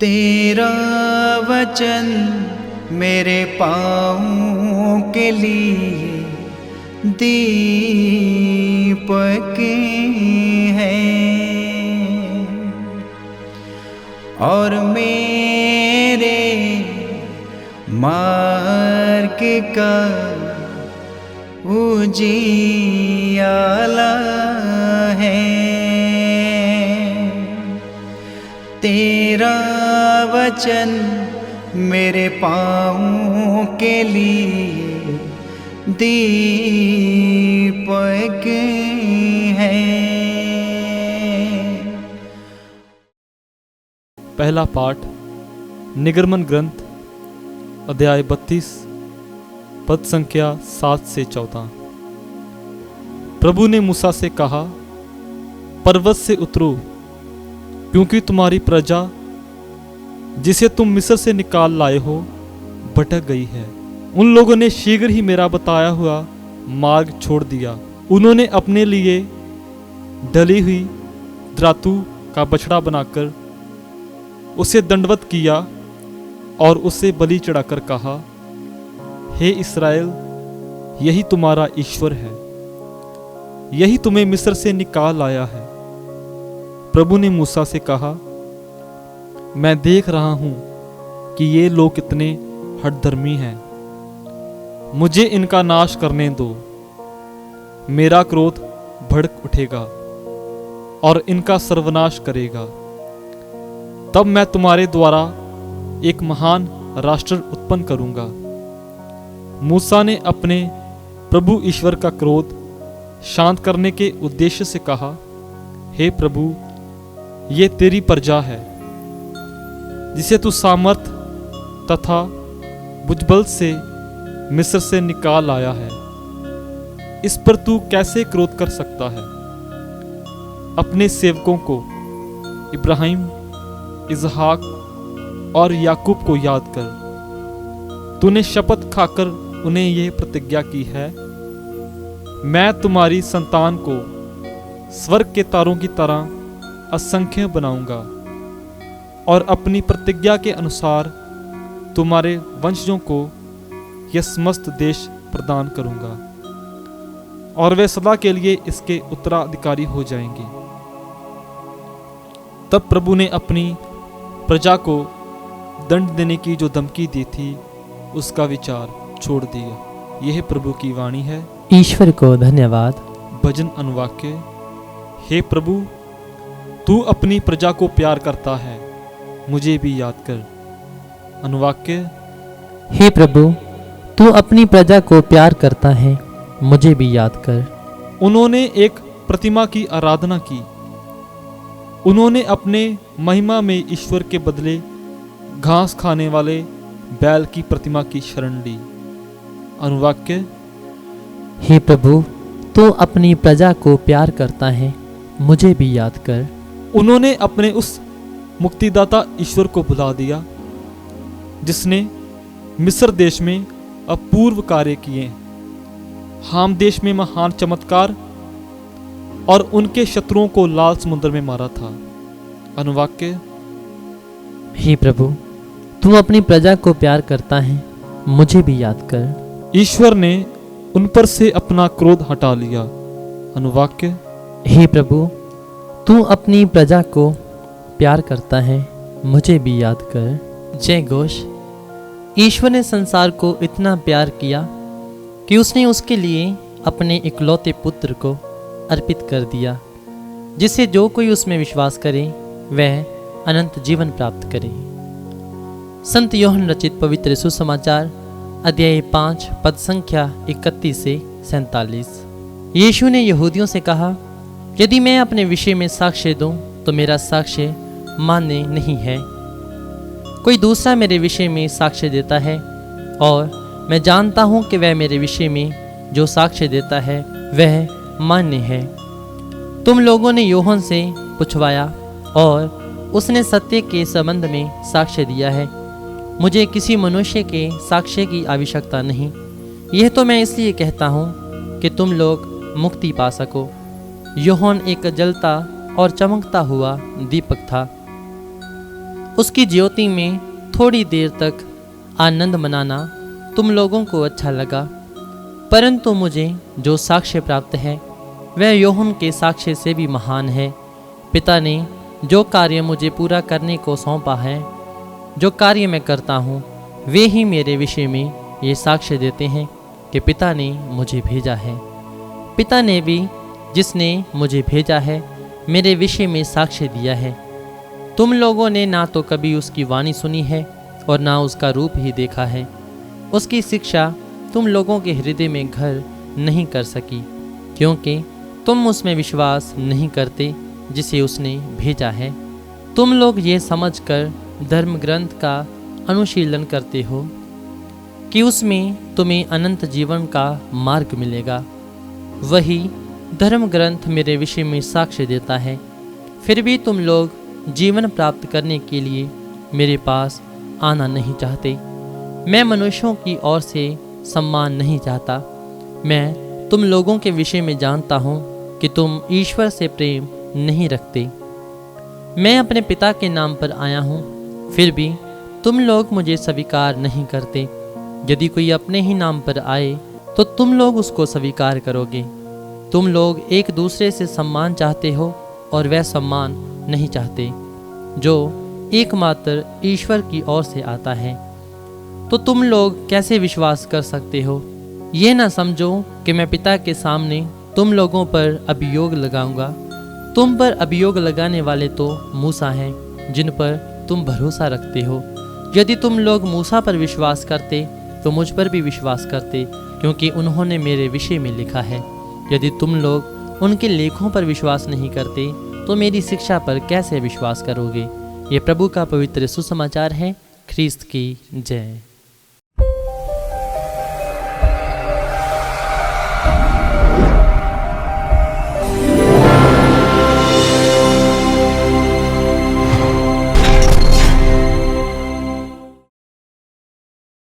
तेरा वचन मेरे पाँव के लिए दीपक है और मेरे मार्ग का उजियाला है। तेरा वचन मेरे पाँव के लिए दीपक है। पहला पाठ निर्गमन ग्रंथ अध्याय 32 पद संख्या 7 से 14। प्रभु ने मूसा से कहा, पर्वत से उतरो, क्योंकि तुम्हारी प्रजा जिसे तुम मिस्र से निकाल लाए हो भटक गई है। उन लोगों ने शीघ्र ही मेरा बताया हुआ मार्ग छोड़ दिया। उन्होंने अपने लिए ढली हुई धातु का बछड़ा बनाकर उसे दंडवत किया और उसे बलि चढ़ाकर कहा, हे इस्राएल, यही तुम्हारा ईश्वर है, यही तुम्हें मिस्र से निकाल लाया है। प्रभु ने मूसा से कहा, मैं देख रहा हूं कि ये लोग कितने हठधर्मी हैं। मुझे इनका नाश करने दो। मेरा क्रोध भड़क उठेगा और इनका सर्वनाश करेगा। तब मैं तुम्हारे द्वारा एक महान राष्ट्र उत्पन्न करूंगा। मूसा ने अपने प्रभु ईश्वर का क्रोध शांत करने के उद्देश्य से कहा, हे प्रभु, ये तेरी प्रजा है जिसे तू सामर्थ तथा भुजबल से मिस्र से निकाल आया है। इस पर तू कैसे क्रोध कर सकता है? अपने सेवकों को इब्राहिम, इसहाक और याकूब को याद कर। तूने शपथ खाकर उन्हें यह प्रतिज्ञा की है, मैं तुम्हारी संतान को स्वर्ग के तारों की तरह असंख्य बनाऊंगा और अपनी प्रतिज्ञा के अनुसार तुम्हारे वंशजों को यह समस्त देश प्रदान करूंगा और वे सदा के लिए इसके उत्तराधिकारी हो जाएंगे। तब प्रभु ने अपनी प्रजा को दंड देने की जो धमकी दी थी उसका विचार छोड़ दिया। यह प्रभु की वाणी है। ईश्वर को धन्यवाद। भजन अनुवाक्य। हे प्रभु, तू अपनी प्रजा को प्यार करता है, मुझे भी याद कर। अनुवाक्य। हे प्रभु, तू अपनी प्रजा को प्यार करता है, मुझे भी याद कर। उन्होंने एक प्रतिमा की आराधना की। उन्होंने अपने महिमा में ईश्वर के बदले घास खाने वाले बैल की प्रतिमा की शरण ली। अनुवाक्य। हे प्रभु, तू अपनी प्रजा को प्यार करता है, मुझे भी याद कर। उन्होंने अपने उस मुक्तिदाता ईश्वर को भुला दिया जिसने मिस्र देश में अपूर्व कार्य किए, हाम देश में महान चमत्कार और उनके शत्रुओं को लाल समुद्र में मारा था। अनुवाक्य। हे प्रभु, तू अपनी प्रजा को प्यार करता है, मुझे भी याद कर। ईश्वर ने उन पर से अपना क्रोध हटा लिया। अनुवाक्य। हे प्रभु, तू अपनी प्रजा को प्यार करता है, मुझे भी याद कर। जय घोष। ईश्वर ने संसार को इतना प्यार किया कि उसने उसके लिए अपने इकलौते पुत्र को अर्पित कर दिया, जिससे जो कोई उसमें विश्वास करे वह अनंत जीवन प्राप्त करे। संत यूहन्ना रचित पवित्र सुसमाचार अध्याय 5 पद संख्या 31 से 47। यीशु ने यहूदियों से कहा, यदि मैं अपने विषय में साक्ष्य दूं तो मेरा साक्ष्य मान्य नहीं है। कोई दूसरा मेरे विषय में साक्ष्य देता है और मैं जानता हूं कि वह मेरे विषय में जो साक्ष्य देता है वह मान्य है। तुम लोगों ने यूहन्ना से पूछवाया और उसने सत्य के संबंध में साक्ष्य दिया है। मुझे किसी मनुष्य के साक्ष्य की आवश्यकता नहीं। यह तो मैं इसलिए कहता हूँ कि तुम लोग मुक्ति पा सको। यूहन्ना एक जलता और चमकता हुआ दीपक था। उसकी ज्योति में थोड़ी देर तक आनंद मनाना तुम लोगों को अच्छा लगा, परंतु मुझे जो साक्ष्य प्राप्त है वह यूहन्ना के साक्ष्य से भी महान है। पिता ने जो कार्य मुझे पूरा करने को सौंपा है, जो कार्य मैं करता हूँ, वे ही मेरे विषय में ये साक्ष्य देते हैं कि पिता ने मुझे भेजा है। पिता ने भी जिसने मुझे भेजा है मेरे विषय में साक्ष्य दिया है। तुम लोगों ने ना तो कभी उसकी वाणी सुनी है और ना उसका रूप ही देखा है। उसकी शिक्षा तुम लोगों के हृदय में घर नहीं कर सकी, क्योंकि तुम उसमें विश्वास नहीं करते जिसे उसने भेजा है। तुम लोग ये समझकर धर्म ग्रंथ का अनुशीलन करते हो कि उसमें तुम्हें अनंत जीवन का मार्ग मिलेगा। वही धर्म ग्रंथ मेरे विषय में साक्ष्य देता है। फिर भी तुम लोग जीवन प्राप्त करने के लिए मेरे पास आना नहीं चाहते। मैं मनुष्यों की ओर से सम्मान नहीं चाहता। मैं तुम लोगों के विषय में जानता हूँ कि तुम ईश्वर से प्रेम नहीं रखते। मैं अपने पिता के नाम पर आया हूँ, फिर भी तुम लोग मुझे स्वीकार नहीं करते। यदि कोई अपने ही नाम पर आए तो तुम लोग उसको स्वीकार करोगे। तुम लोग एक दूसरे से सम्मान चाहते हो और वह सम्मान नहीं चाहते जो एकमात्र ईश्वर की ओर से आता है। तो तुम लोग कैसे विश्वास कर सकते हो? ये ना समझो कि मैं पिता के सामने तुम लोगों पर अभियोग लगाऊंगा। तुम पर अभियोग लगाने वाले तो मूसा हैं, जिन पर तुम भरोसा रखते हो। यदि तुम लोग मूसा पर विश्वास करते तो मुझ पर भी विश्वास करते, क्योंकि उन्होंने मेरे विषय में लिखा है। यदि तुम लोग उनके लेखों पर विश्वास नहीं करते तो मेरी शिक्षा पर कैसे विश्वास करोगे? ये प्रभु का पवित्र सुसमाचार है। ख्रीस्त की जय।